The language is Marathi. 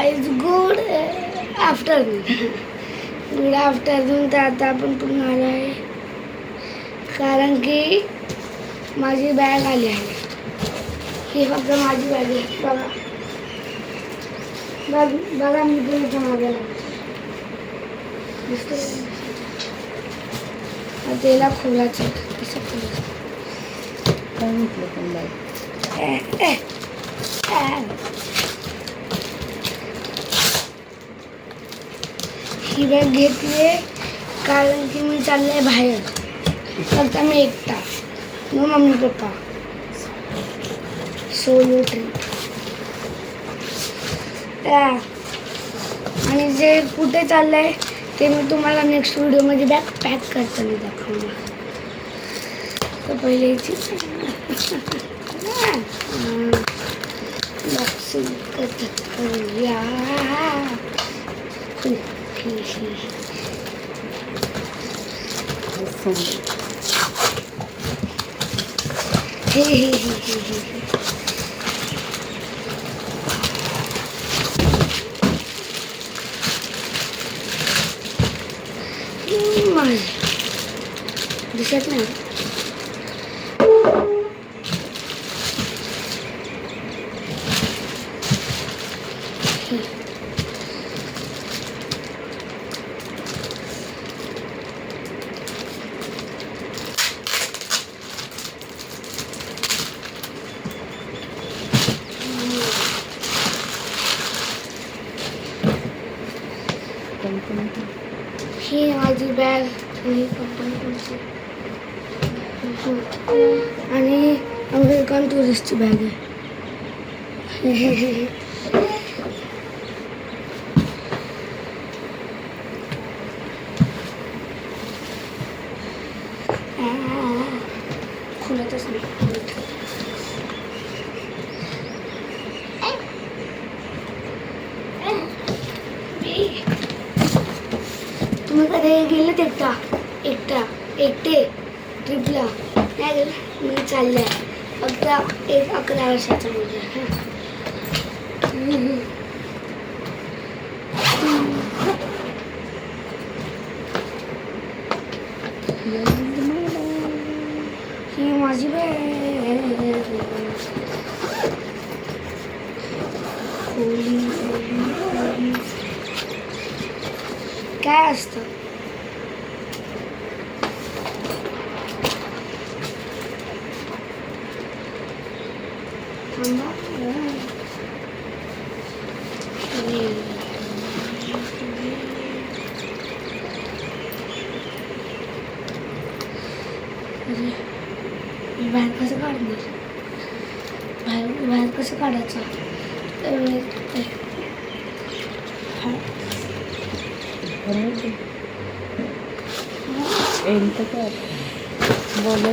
Guys good afternoon. Good afternoon. तर आता आपण पुन्हा आलो आहे कारण की माझी बॅग आली आहे. ही फक्त माझी बॅग आहे. बघा बघा मी तुमच्या मागे त्याला खोलायचं कसं खोलायचं काय म्हटलं पण बाय. ही बॅग घेतली कारण की मी चालले बाहेर. फक्त मी एकटा, मग मम्मी पप्पा. Solo trip. आणि जे कुठे चाललंय ते मी तुम्हाला नेक्स्ट व्हिडिओमध्ये बॅग पॅक करताना दाखवणार. तर पहिले बॉक्सिंग करूया. दिसत नाही. ही माझी बॅग ही कंपनी कोणती आणि अमेरिकन टुरिस्टची बॅग आहे. खुलतच नाही. तुम्ही कधी गेलेत एकटे ट्रिपला? नाही गेलं. मी चालले आहे. फक्त 11 वर्षाचा मुलगा आहे. ही माझी बॅग. काय असतं? बाहेर कसं काढणार? बाहेर कसं काढायचं? बोलत